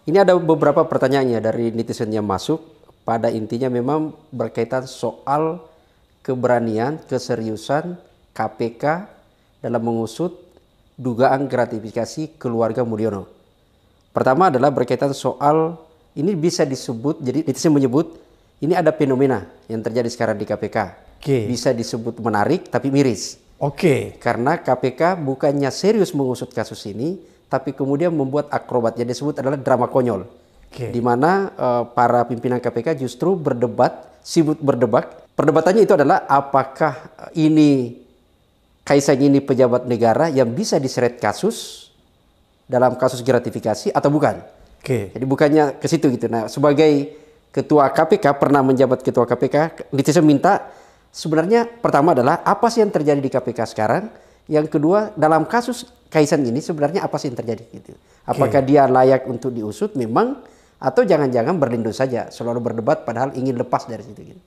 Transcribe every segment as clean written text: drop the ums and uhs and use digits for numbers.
Ini ada beberapa pertanyaannya dari netizen yang masuk. Pada intinya memang berkaitan soal keberanian, keseriusan KPK dalam mengusut dugaan gratifikasi keluarga Mulyono. Pertama adalah berkaitan soal ini bisa disebut, jadi netizen menyebut ini ada fenomena yang terjadi sekarang di KPK. Bisa disebut menarik tapi miris. Karena KPK bukannya serius mengusut kasus ini, tapi kemudian membuat akrobat yang disebut adalah drama konyol. Di mana para pimpinan KPK justru berdebat, sibuk berdebat. Perdebatannya itu adalah apakah ini Kaisang ini pejabat negara yang bisa diseret kasus dalam kasus gratifikasi atau bukan. Jadi bukannya ke situ gitu. Nah, sebagai ketua KPK, pernah menjabat ketua KPK, netizen minta sebenarnya pertama adalah apa sih yang terjadi di KPK sekarang? Yang kedua, dalam kasus Kaisang ini sebenarnya apa sih yang terjadi gitu. Apakah dia layak untuk diusut memang atau jangan-jangan berlindung saja, selalu berdebat padahal ingin lepas dari situ gitu.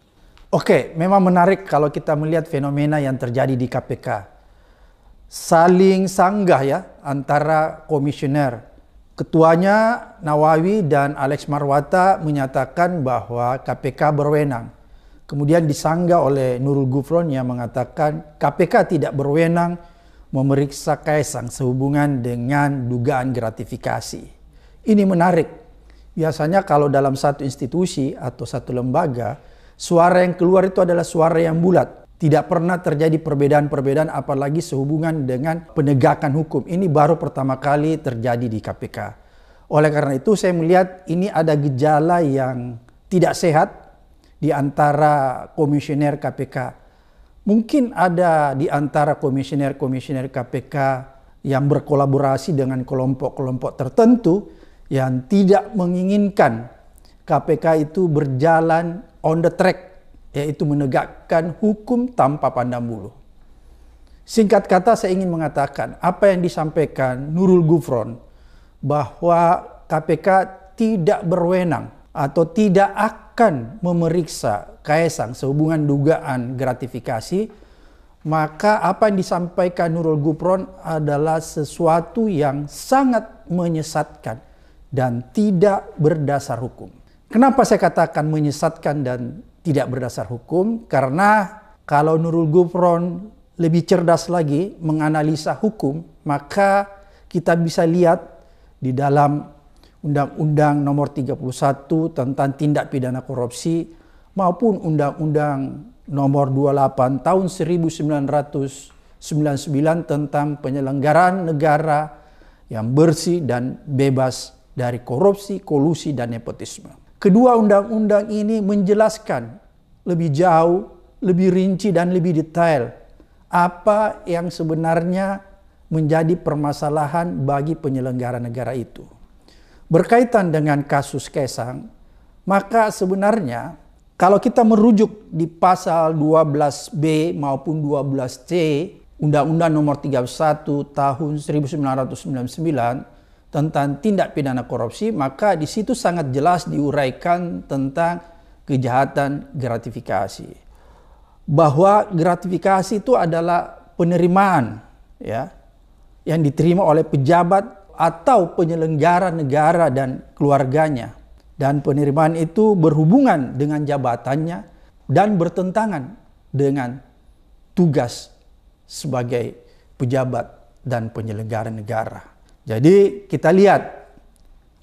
Memang menarik kalau kita melihat fenomena yang terjadi di KPK. Saling sanggah ya antara komisioner. Ketuanya Nawawi dan Alex Marwata menyatakan bahwa KPK berwenang. Kemudian disanggah oleh Nurul Gufron yang mengatakan KPK tidak berwenang memeriksa Kaisang sehubungan dengan dugaan gratifikasi. Ini menarik. Biasanya kalau dalam satu institusi atau satu lembaga, suara yang keluar itu adalah suara yang bulat. Tidak pernah terjadi perbedaan-perbedaan apalagi sehubungan dengan penegakan hukum. Ini baru pertama kali terjadi di KPK. Oleh karena itu saya melihat ini ada gejala yang tidak sehat di antara komisioner KPK. Mungkin ada di antara komisioner-komisioner KPK yang berkolaborasi dengan kelompok-kelompok tertentu yang tidak menginginkan KPK itu berjalan on the track, yaitu menegakkan hukum tanpa pandang bulu. Singkat kata saya ingin mengatakan apa yang disampaikan Nurul Gufron bahwa KPK tidak berwenang atau tidak akan memeriksa Kaisang sehubungan dugaan gratifikasi, maka apa yang disampaikan Nurul Gufron adalah sesuatu yang sangat menyesatkan dan tidak berdasar hukum. Kenapa saya katakan menyesatkan dan tidak berdasar hukum? Karena kalau Nurul Gufron lebih cerdas lagi menganalisa hukum, maka kita bisa lihat di dalam Undang-Undang Nomor 31 tentang Tindak Pidana Korupsi maupun Undang-Undang Nomor 28 tahun 1999 tentang penyelenggaraan negara yang bersih dan bebas dari korupsi, kolusi, dan nepotisme. Kedua undang-undang ini menjelaskan lebih jauh, lebih rinci, dan lebih detail apa yang sebenarnya menjadi permasalahan bagi penyelenggara negara itu. Berkaitan dengan kasus Kaisang, maka sebenarnya kalau kita merujuk di pasal 12B maupun 12C Undang-Undang Nomor 31 tahun 1999 tentang tindak pidana korupsi, maka di situ sangat jelas diuraikan tentang kejahatan gratifikasi. Bahwa gratifikasi itu adalah penerimaan ya yang diterima oleh pejabat atau penyelenggara negara dan keluarganya. Dan penerimaan itu berhubungan dengan jabatannya dan bertentangan dengan tugas sebagai pejabat dan penyelenggara negara. Jadi kita lihat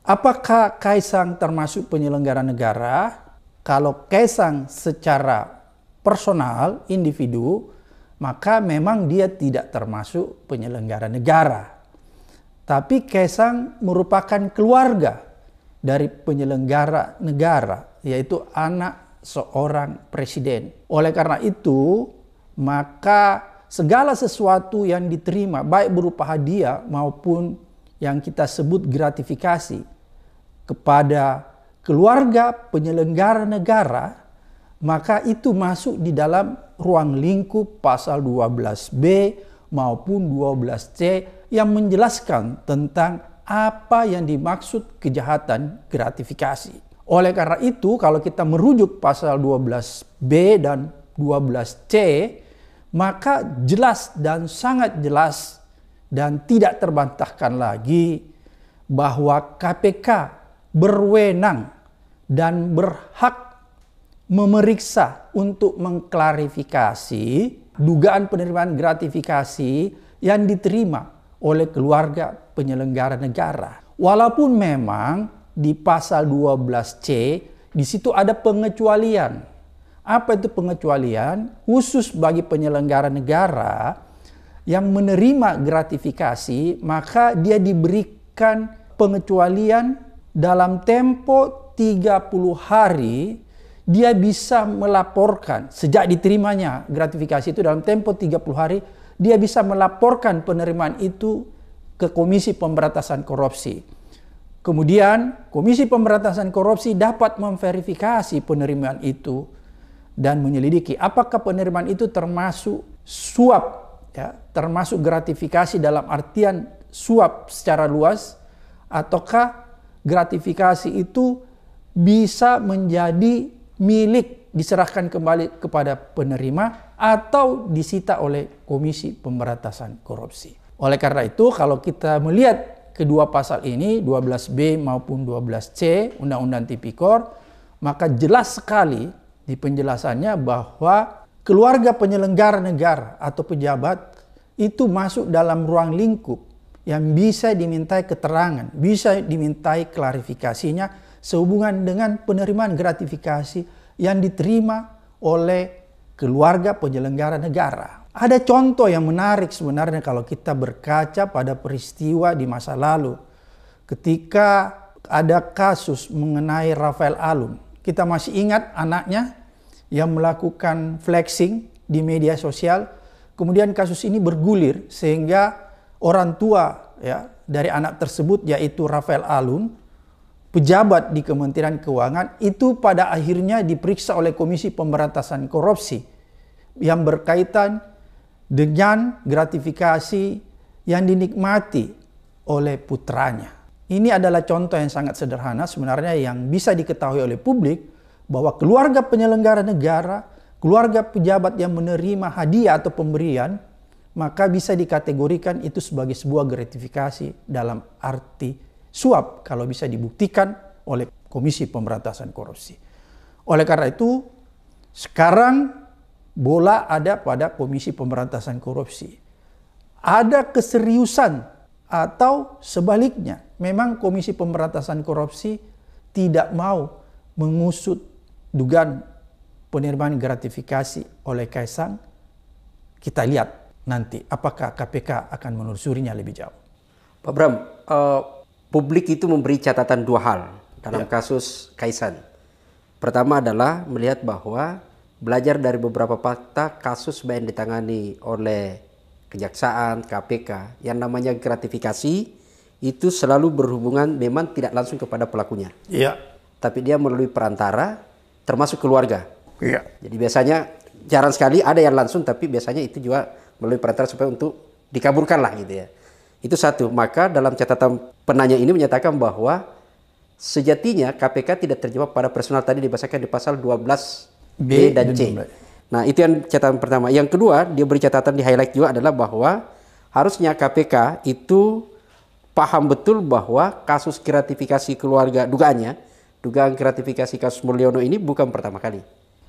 apakah Kaisang termasuk penyelenggara negara. Kalau Kaisang secara personal, individu, maka memang dia tidak termasuk penyelenggara negara. Tapi Kaisang merupakan keluarga dari penyelenggara negara, yaitu anak seorang presiden. Oleh karena itu, maka segala sesuatu yang diterima, baik berupa hadiah maupun yang kita sebut gratifikasi kepada keluarga penyelenggara negara, maka itu masuk di dalam ruang lingkup pasal 12B maupun 12C yang menjelaskan tentang apa yang dimaksud kejahatan gratifikasi. Oleh karena itu, kalau kita merujuk pasal 12B dan 12C, maka jelas dan sangat jelas dan tidak terbantahkan lagi bahwa KPK berwenang dan berhak memeriksa untuk mengklarifikasi dugaan penerimaan gratifikasi yang diterima oleh keluarga penyelenggara negara. Walaupun memang di pasal 12C di situ ada pengecualian. Apa itu pengecualian? Khusus bagi penyelenggara negara yang menerima gratifikasi, maka dia diberikan pengecualian dalam tempo 30 hari. Dia bisa melaporkan sejak diterimanya gratifikasi itu dalam tempo 30 hari, dia bisa melaporkan penerimaan itu ke Komisi Pemberantasan Korupsi. Kemudian Komisi Pemberantasan Korupsi dapat memverifikasi penerimaan itu dan menyelidiki apakah penerimaan itu termasuk suap, ya, termasuk gratifikasi dalam artian suap secara luas, ataukah gratifikasi itu bisa menjadi milik diserahkan kembali kepada penerima atau disita oleh Komisi Pemberantasan Korupsi. Oleh karena itu, kalau kita melihat kedua pasal ini, 12B maupun 12C Undang-Undang Tipikor, maka jelas sekali di penjelasannya bahwa keluarga penyelenggara negara atau pejabat itu masuk dalam ruang lingkup yang bisa dimintai keterangan, bisa dimintai klarifikasinya sehubungan dengan penerimaan gratifikasi yang diterima oleh keluarga penyelenggara negara. Ada contoh yang menarik sebenarnya kalau kita berkaca pada peristiwa di masa lalu. Ketika ada kasus mengenai Rafael Alun. Kita masih ingat anaknya yang melakukan flexing di media sosial. Kemudian kasus ini bergulir sehingga orang tua, ya, dari anak tersebut yaitu Rafael Alun, pejabat di Kementerian Keuangan, itu pada akhirnya diperiksa oleh Komisi Pemberantasan Korupsi yang berkaitan dengan gratifikasi yang dinikmati oleh putranya. Ini adalah contoh yang sangat sederhana sebenarnya yang bisa diketahui oleh publik bahwa keluarga penyelenggara negara, keluarga pejabat yang menerima hadiah atau pemberian, maka bisa dikategorikan itu sebagai sebuah gratifikasi dalam arti suap kalau bisa dibuktikan oleh Komisi Pemberantasan Korupsi. Oleh karena itu, sekarang bola ada pada Komisi Pemberantasan Korupsi. Ada keseriusan atau sebaliknya, memang Komisi Pemberantasan Korupsi tidak mau mengusut dugaan penerimaan gratifikasi oleh Kaisang. Kita lihat nanti apakah KPK akan menelusurinya lebih jauh. Pak Bram, publik itu memberi catatan dua hal dalam kasus Kaisang. Pertama adalah melihat bahwa belajar dari beberapa fakta kasus yang ditangani oleh Kejaksaan, KPK, yang namanya gratifikasi itu selalu berhubungan memang tidak langsung kepada pelakunya. Iya. Tapi dia melalui perantara, termasuk keluarga. Iya. Jadi biasanya jarang sekali ada yang langsung, tapi biasanya itu juga melalui perantara supaya untuk dikaburkan lah gitu ya. Itu satu. Maka dalam catatan penanya ini menyatakan bahwa sejatinya KPK tidak terjebak pada personal tadi dibahasakan di pasal 12B dan C. Nah, itu yang catatan pertama. Yang kedua, dia beri catatan di highlight juga adalah bahwa harusnya KPK itu paham betul bahwa kasus gratifikasi keluarga, dugaan gratifikasi kasus Mulyono ini bukan pertama kali.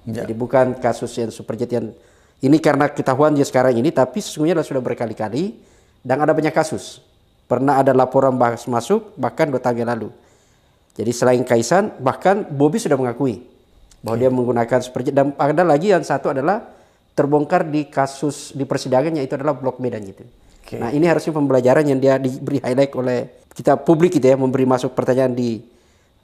Ya. Jadi bukan kasus yang superjet yang ini karena ketahuan dia sekarang ini, tapi sesungguhnya sudah berkali-kali. Dan ada banyak kasus. Pernah ada laporan masuk bahkan 2 tahun yang lalu. Jadi selain Kaisang, bahkan Bobi sudah mengakui bahwa dia menggunakan superjet. Dan ada lagi yang satu adalah terbongkar di kasus di persidangan, yaitu adalah Blok Medan gitu. Nah, ini harusnya pembelajaran yang dia diberi highlight oleh kita publik gitu ya, memberi masuk pertanyaan di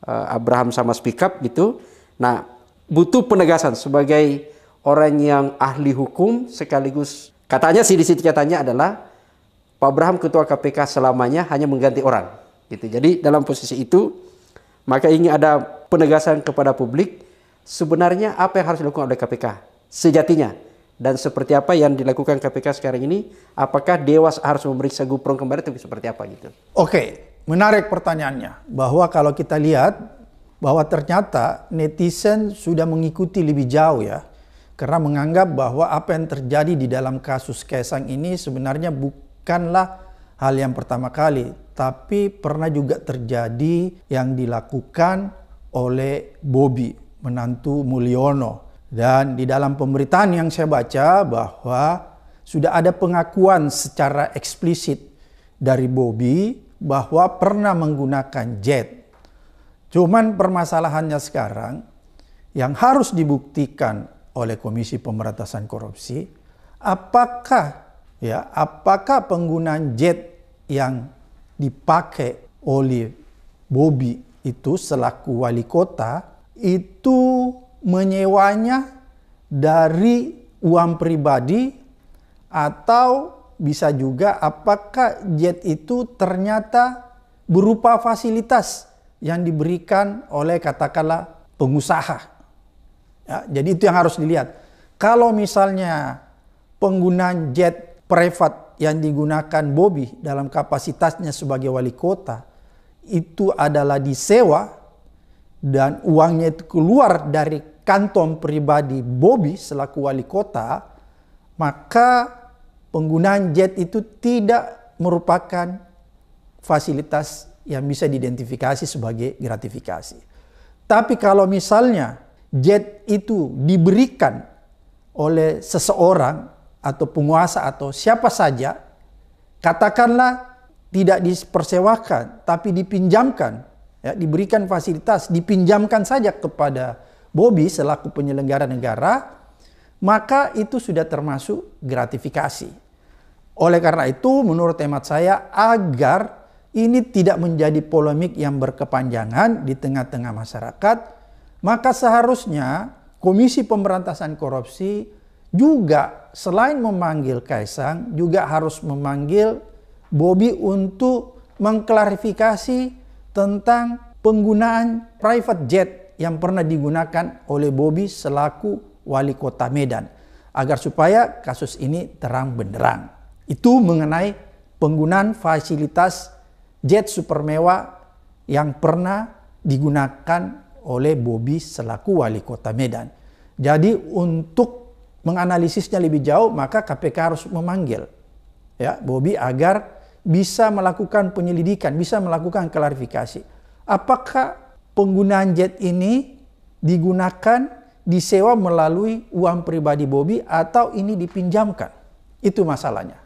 Abraham sama Speak Up gitu. Nah, butuh penegasan sebagai orang yang ahli hukum sekaligus katanya sih di situ katanya adalah Pak Abraham ketua KPK selamanya hanya mengganti orang gitu. Jadi dalam posisi itu maka ingin ada penegasan kepada publik sebenarnya apa yang harus dilakukan oleh KPK sejatinya dan seperti apa yang dilakukan KPK sekarang ini, apakah Dewas harus memeriksa Gufron kembali atau seperti apa gitu. Oke, menarik pertanyaannya bahwa kalau kita lihat bahwa ternyata netizen sudah mengikuti lebih jauh ya, karena menganggap bahwa apa yang terjadi di dalam kasus Kaisang ini sebenarnya bukanlah hal yang pertama kali tapi pernah juga terjadi yang dilakukan oleh Bobi, menantu Mulyono. Dan di dalam pemberitaan yang saya baca bahwa sudah ada pengakuan secara eksplisit dari Bobi bahwa pernah menggunakan jet. Cuman permasalahannya sekarang yang harus dibuktikan oleh Komisi Pemberantasan Korupsi, apakah penggunaan jet yang dipakai oleh Bobi itu selaku wali kota itu menyewanya dari uang pribadi, atau bisa juga apakah jet itu ternyata berupa fasilitas yang diberikan oleh katakanlah pengusaha. Ya, jadi itu yang harus dilihat. Kalau misalnya penggunaan jet privat yang digunakan Bobi dalam kapasitasnya sebagai wali kota itu adalah disewa dan uangnya itu keluar dari kantong pribadi Bobi selaku wali kota, maka penggunaan jet itu tidak merupakan fasilitas yang bisa diidentifikasi sebagai gratifikasi. Tapi kalau misalnya jet itu diberikan oleh seseorang atau penguasa atau siapa saja, katakanlah tidak dipersewakan tapi dipinjamkan, ya, diberikan fasilitas, dipinjamkan saja kepada Bobi selaku penyelenggara negara, maka itu sudah termasuk gratifikasi. Oleh karena itu menurut hemat saya, agar ini tidak menjadi polemik yang berkepanjangan di tengah-tengah masyarakat, maka seharusnya Komisi Pemberantasan Korupsi juga selain memanggil Kaisang, juga harus memanggil Bobi untuk mengklarifikasi tentang penggunaan private jet yang pernah digunakan oleh Bobi selaku wali kota Medan, agar supaya kasus ini terang benderang. Itu mengenai penggunaan fasilitas jet super mewah yang pernah digunakan oleh Bobi selaku wali kota Medan. Jadi untuk menganalisisnya lebih jauh, maka KPK harus memanggil Bobi agar bisa melakukan penyelidikan, bisa melakukan klarifikasi. Apakah penggunaan jet ini digunakan, disewa melalui uang pribadi Bobi atau ini dipinjamkan? Itu masalahnya.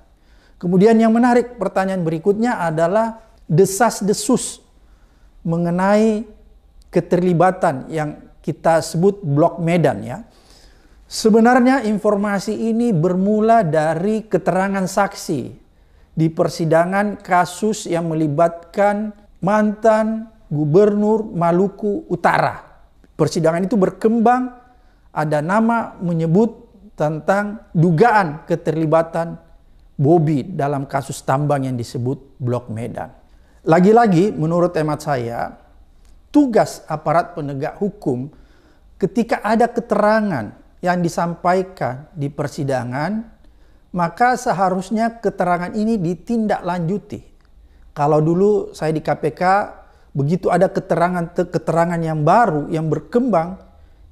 Kemudian yang menarik, pertanyaan berikutnya adalah desas-desus mengenai keterlibatan yang kita sebut Blok Medan, ya. Sebenarnya informasi ini bermula dari keterangan saksi di persidangan kasus yang melibatkan mantan Gubernur Maluku Utara. Persidangan itu berkembang, ada nama menyebut tentang dugaan keterlibatan Bobi dalam kasus tambang yang disebut Blok Medan. Lagi-lagi menurut hemat saya, tugas aparat penegak hukum ketika ada keterangan yang disampaikan di persidangan, maka seharusnya keterangan ini ditindaklanjuti. Kalau dulu saya di KPK, begitu ada keterangan yang baru yang berkembang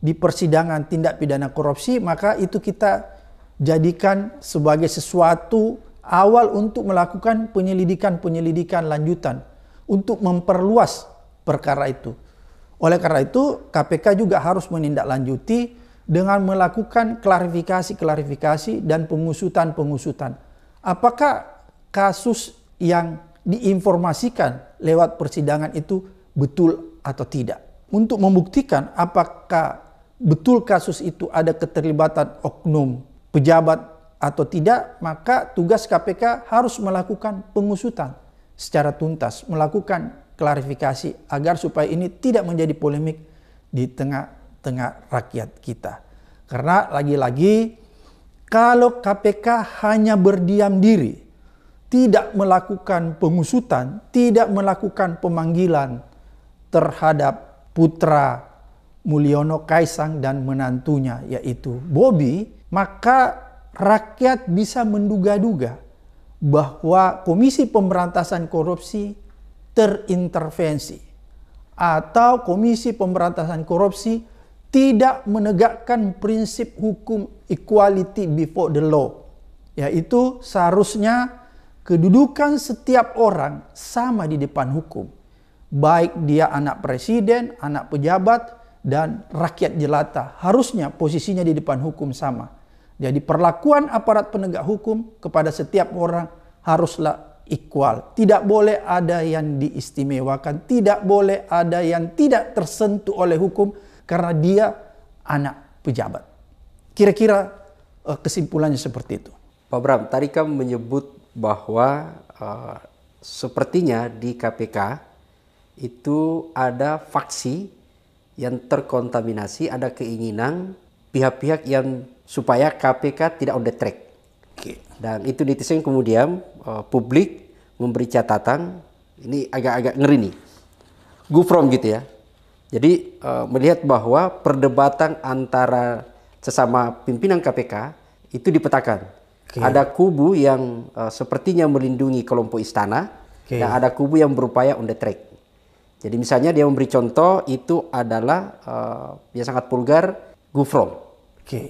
di persidangan tindak pidana korupsi, maka itu kita jadikan sebagai sesuatu awal untuk melakukan penyelidikan lanjutan untuk memperluas perkara itu. Oleh karena itu KPK juga harus menindaklanjuti dengan melakukan klarifikasi dan pengusutan. Apakah kasus yang diinformasikan lewat persidangan itu betul atau tidak? Untuk membuktikan apakah betul kasus itu ada keterlibatan oknum pejabat atau tidak, maka tugas KPK harus melakukan pengusutan secara tuntas, melakukan klarifikasi agar supaya ini tidak menjadi polemik di tengah-tengah rakyat kita. Karena lagi-lagi kalau KPK hanya berdiam diri, tidak melakukan pengusutan, tidak melakukan pemanggilan terhadap putra Mulyono, Kaisang dan menantunya yaitu Bobi, maka rakyat bisa menduga-duga bahwa Komisi Pemberantasan Korupsi terintervensi atau Komisi Pemberantasan Korupsi tidak menegakkan prinsip hukum equality before the law, yaitu seharusnya kedudukan setiap orang sama di depan hukum. Baik dia anak presiden, anak pejabat, dan rakyat jelata. Harusnya posisinya di depan hukum sama. Jadi perlakuan aparat penegak hukum kepada setiap orang haruslah equal. Tidak boleh ada yang diistimewakan. Tidak boleh ada yang tidak tersentuh oleh hukum karena dia anak pejabat. Kira-kira kesimpulannya seperti itu. Pak Bram, tadi kamu menyebut bahwa sepertinya di KPK itu ada faksi yang terkontaminasi, ada keinginan pihak-pihak yang supaya KPK tidak on the track. Dan itu netizen kemudian publik memberi catatan, ini agak-agak ngeri nih, gufrom gitu ya. Jadi melihat bahwa perdebatan antara sesama pimpinan KPK itu dipetakan. Ada kubu yang sepertinya melindungi kelompok istana, dan ada kubu yang berupaya on the track. Jadi misalnya dia memberi contoh itu adalah yang sangat vulgar, gufrom.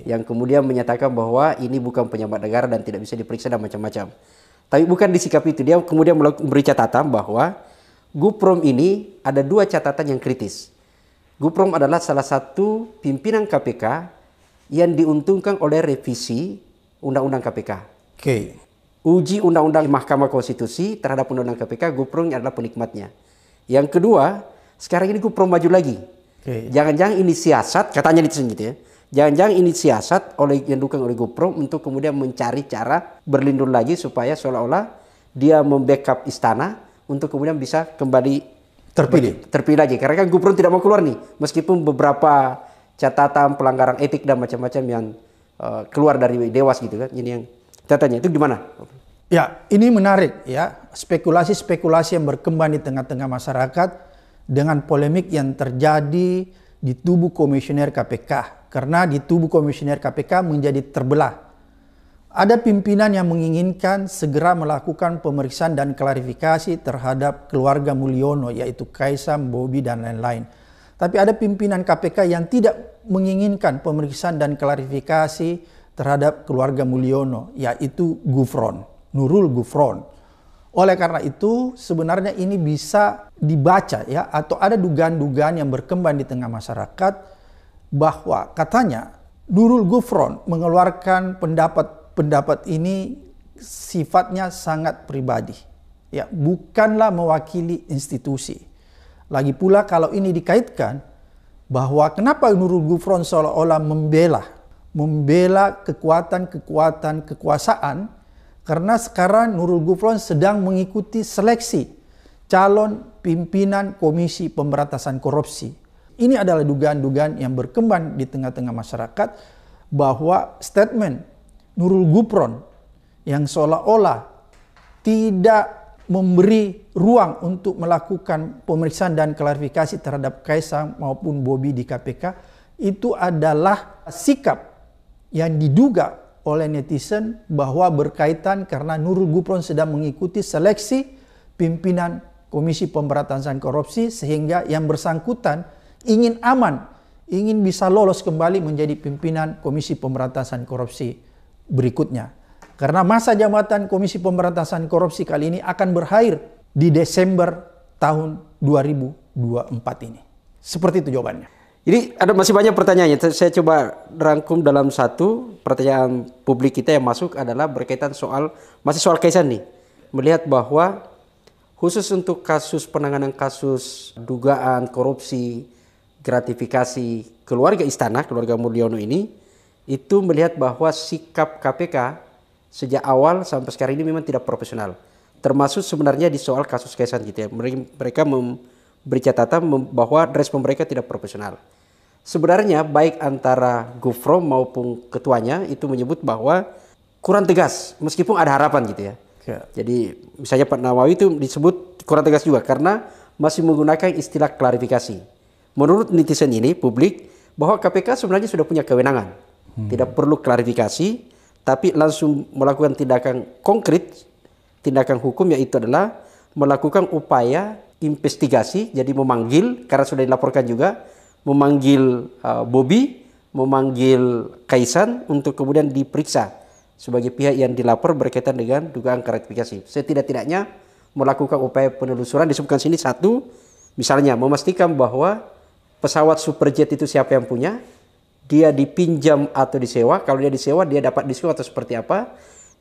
Yang kemudian menyatakan bahwa ini bukan pejabat negara dan tidak bisa diperiksa dan macam-macam. Tapi bukan di sikap itu, dia kemudian memberi catatan bahwa gufrom ini ada dua catatan yang kritis. Gufrom adalah salah satu pimpinan KPK yang diuntungkan oleh revisi Undang-Undang KPK. Uji Undang-Undang Mahkamah Konstitusi terhadap Undang-Undang KPK, Gufron adalah penikmatnya. Yang kedua, sekarang ini Gufron maju lagi. Jangan-jangan ini siasat, katanya netizen gitu ya. Jangan-jangan ini siasat yang didukung oleh Gufron untuk kemudian mencari cara berlindung lagi supaya seolah-olah dia membackup istana untuk kemudian bisa kembali terpilih lagi. Karena kan Gufron tidak mau keluar nih, meskipun beberapa catatan pelanggaran etik dan macam-macam yang keluar dari dewas gitu kan. Ini yang catanya itu gimana? Ya, ini menarik ya, spekulasi-spekulasi yang berkembang di tengah-tengah masyarakat dengan polemik yang terjadi di tubuh komisioner KPK. Karena di tubuh komisioner KPK menjadi terbelah. Ada pimpinan yang menginginkan segera melakukan pemeriksaan dan klarifikasi terhadap keluarga Mulyono, yaitu Kaisang, Bobi, dan lain-lain. Tapi ada pimpinan KPK yang tidak menginginkan pemeriksaan dan klarifikasi terhadap keluarga Mulyono, yaitu Gufron, Nurul Gufron. Oleh karena itu sebenarnya ini bisa dibaca ya, atau ada dugaan-dugaan yang berkembang di tengah masyarakat bahwa katanya Nurul Gufron mengeluarkan pendapat ini sifatnya sangat pribadi, ya, bukanlah mewakili institusi. Lagi pula kalau ini dikaitkan bahwa kenapa Nurul Gufron seolah-olah membela kekuatan kekuasaan, karena sekarang Nurul Gufron sedang mengikuti seleksi calon pimpinan Komisi Pemberantasan Korupsi. Ini adalah dugaan-dugaan yang berkembang di tengah-tengah masyarakat bahwa statement Nurul Gufron yang seolah-olah tidak memberi ruang untuk melakukan pemeriksaan dan klarifikasi terhadap Kaisang maupun Bobi di KPK itu adalah sikap yang diduga oleh netizen bahwa berkaitan karena Nurul Gufron sedang mengikuti seleksi pimpinan Komisi Pemberantasan Korupsi sehingga yang bersangkutan ingin aman, ingin bisa lolos kembali menjadi pimpinan Komisi Pemberantasan Korupsi berikutnya. Karena masa jabatan Komisi Pemberantasan Korupsi kali ini akan berakhir di Desember tahun 2024 ini. Seperti itu jawabannya. Jadi ada masih banyak pertanyaannya. Saya coba rangkum dalam satu pertanyaan publik kita yang masuk adalah berkaitan masih soal Kaisang nih. Melihat bahwa khusus untuk penanganan kasus dugaan korupsi, gratifikasi keluarga istana, keluarga Mulyono ini, itu melihat bahwa sikap KPK sejak awal sampai sekarang ini memang tidak profesional. Termasuk sebenarnya di soal kasus Kaisang gitu ya. Mereka memberi catatan bahwa respon mereka tidak profesional. Sebenarnya baik antara Gufron maupun ketuanya itu menyebut bahwa kurang tegas meskipun ada harapan gitu ya. Jadi misalnya Pak Nawawi itu disebut kurang tegas juga karena masih menggunakan istilah klarifikasi. Menurut netizen ini publik bahwa KPK sebenarnya sudah punya kewenangan. Tidak perlu klarifikasi, tapi langsung melakukan tindakan konkret, tindakan hukum, yaitu adalah melakukan upaya investigasi, jadi memanggil, karena sudah dilaporkan juga, memanggil Bobi, memanggil Kaisang untuk kemudian diperiksa sebagai pihak yang dilapor berkaitan dengan dugaan gratifikasi. Setidak-tidaknya melakukan upaya penelusuran, disebutkan sini satu, misalnya memastikan bahwa pesawat Superjet itu siapa yang punya, dia dipinjam atau disewa, kalau dia disewa dia dapat diskon atau seperti apa.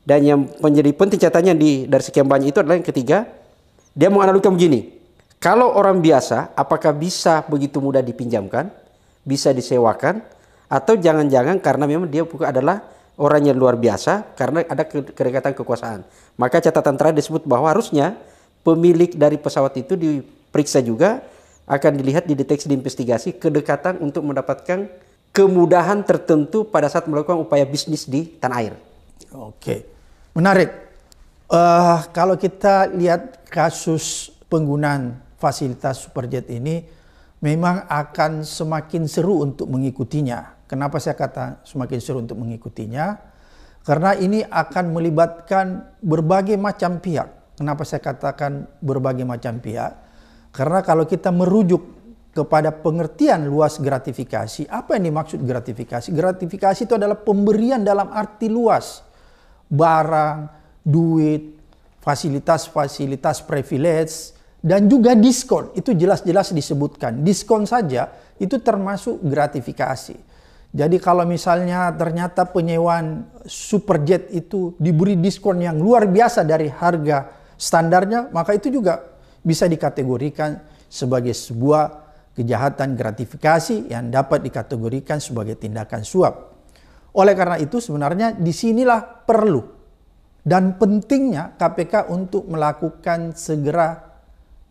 Dan yang menjadi penting catatannya dari sekian banyak itu adalah yang ketiga, dia menganalogkan begini, kalau orang biasa apakah bisa begitu mudah dipinjamkan, bisa disewakan, atau jangan-jangan karena memang dia bukan adalah orang yang luar biasa karena ada kedekatan kekuasaan. Maka catatan terakhir disebut bahwa harusnya pemilik dari pesawat itu diperiksa juga, akan dilihat, dideteksi, diinvestigasi kedekatan untuk mendapatkan kemudahan tertentu pada saat melakukan upaya bisnis di tanah air. Oke, menarik. Kalau kita lihat kasus penggunaan fasilitas Superjet ini, memang akan semakin seru untuk mengikutinya. Kenapa saya kata semakin seru untuk mengikutinya? Karena ini akan melibatkan berbagai macam pihak. Kenapa saya katakan berbagai macam pihak? Karena kalau kita merujuk kepada pengertian luas gratifikasi, apa yang dimaksud gratifikasi? Gratifikasi itu adalah pemberian dalam arti luas. Barang, duit, fasilitas-fasilitas privilege, dan juga diskon. Itu jelas-jelas disebutkan. Diskon saja itu termasuk gratifikasi. Jadi kalau misalnya ternyata penyewaan Superjet itu diberi diskon yang luar biasa dari harga standarnya, maka itu juga bisa dikategorikan sebagai sebuah kejahatan gratifikasi yang dapat dikategorikan sebagai tindakan suap. Oleh karena itu sebenarnya disinilah perlu dan pentingnya KPK untuk melakukan segera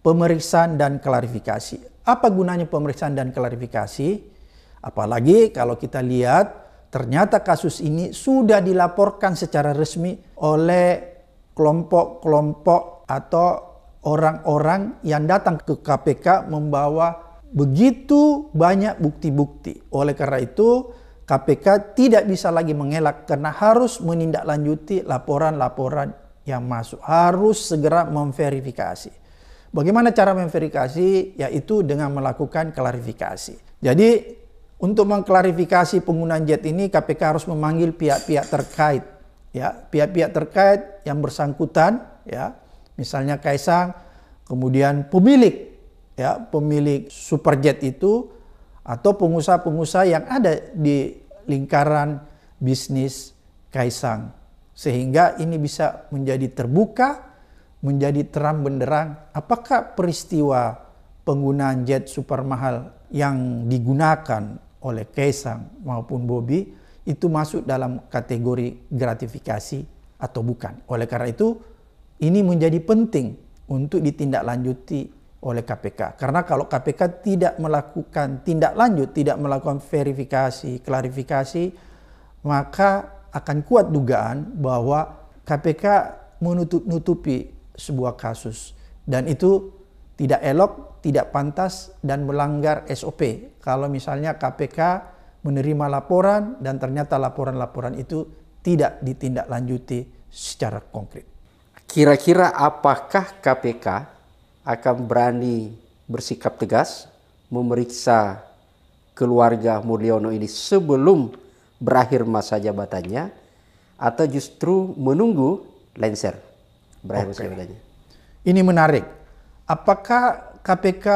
pemeriksaan dan klarifikasi. Apa gunanya pemeriksaan dan klarifikasi? Apalagi kalau kita lihat ternyata kasus ini sudah dilaporkan secara resmi oleh kelompok-kelompok atau orang-orang yang datang ke KPK membawa begitu banyak bukti-bukti. Oleh karena itu KPK tidak bisa lagi mengelak karena harus menindaklanjuti laporan-laporan yang masuk. Harus segera memverifikasi. Bagaimana cara memverifikasi? Yaitu dengan melakukan klarifikasi. Jadi untuk mengklarifikasi penggunaan jet ini KPK harus memanggil pihak-pihak terkait. Ya, pihak-pihak terkait yang bersangkutan, ya. Misalnya Kaisang, kemudian pemilik Superjet itu, atau pengusaha-pengusaha yang ada di lingkaran bisnis Kaisang. Sehingga ini bisa menjadi terbuka, menjadi terang benderang apakah peristiwa penggunaan jet super mahal yang digunakan oleh Kaisang maupun Bobi itu masuk dalam kategori gratifikasi atau bukan. Oleh karena itu ini menjadi penting untuk ditindaklanjuti oleh KPK. Karena kalau KPK tidak melakukan tindak lanjut, tidak melakukan verifikasi, klarifikasi, maka akan kuat dugaan bahwa KPK menutup-nutupi sebuah kasus. Dan itu tidak elok, tidak pantas, dan melanggar SOP. Kalau misalnya KPK menerima laporan dan ternyata laporan-laporan itu tidak ditindaklanjuti secara konkret. Kira-kira apakah KPK akan berani bersikap tegas memeriksa keluarga Mulyono ini sebelum berakhir masa jabatannya, atau justru menunggu lengser berakhir masa jabatannya? Ini menarik. Apakah KPK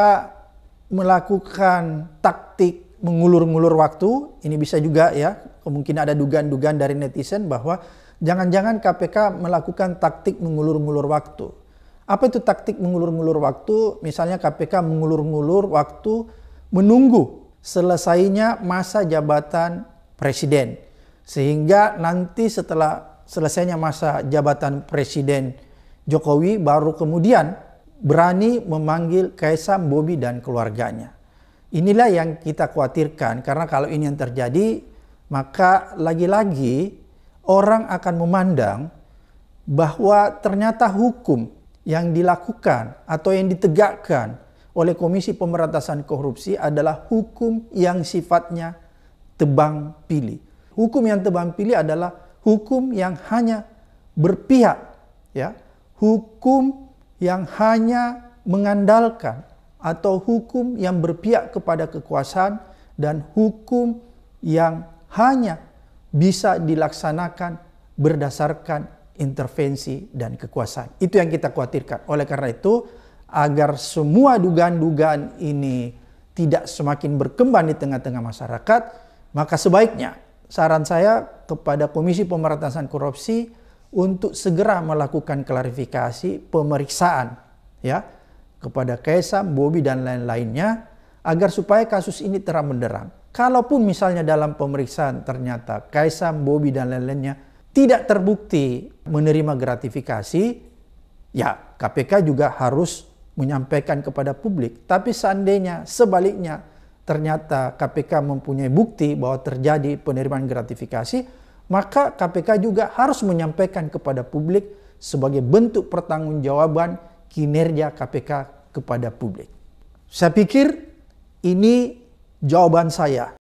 melakukan taktik mengulur-ngulur waktu? Ini bisa juga ya, kemungkinan ada dugaan-dugaan dari netizen bahwa jangan-jangan KPK melakukan taktik mengulur-ngulur waktu. Apa itu taktik mengulur-ngulur waktu? Misalnya KPK mengulur-ngulur waktu menunggu selesainya masa jabatan presiden. Sehingga nanti setelah selesainya masa jabatan presiden Jokowi baru kemudian berani memanggil Kaisang, Bobi dan keluarganya. Inilah yang kita khawatirkan, karena kalau ini yang terjadi maka lagi-lagi orang akan memandang bahwa ternyata hukum yang dilakukan atau yang ditegakkan oleh Komisi Pemberantasan Korupsi adalah hukum yang sifatnya tebang pilih. Hukum yang tebang pilih adalah hukum yang hanya berpihak, ya. Hukum yang hanya mengandalkan atau hukum yang berpihak kepada kekuasaan dan hukum yang hanya bisa dilaksanakan berdasarkan intervensi dan kekuasaan. Itu yang kita khawatirkan. Oleh karena itu, agar semua dugaan-dugaan ini tidak semakin berkembang di tengah-tengah masyarakat, maka sebaiknya saran saya kepada Komisi Pemberantasan Korupsi untuk segera melakukan klarifikasi pemeriksaan ya kepada Kaisang, Bobi dan lain-lainnya agar supaya kasus ini terang benderang. Kalaupun misalnya dalam pemeriksaan ternyata Kaisang, Bobi dan lain-lainnya tidak terbukti menerima gratifikasi, ya KPK juga harus menyampaikan kepada publik. Tapi seandainya sebaliknya ternyata KPK mempunyai bukti bahwa terjadi penerimaan gratifikasi, maka KPK juga harus menyampaikan kepada publik sebagai bentuk pertanggungjawaban kinerja KPK kepada publik. Saya pikir ini jawaban saya.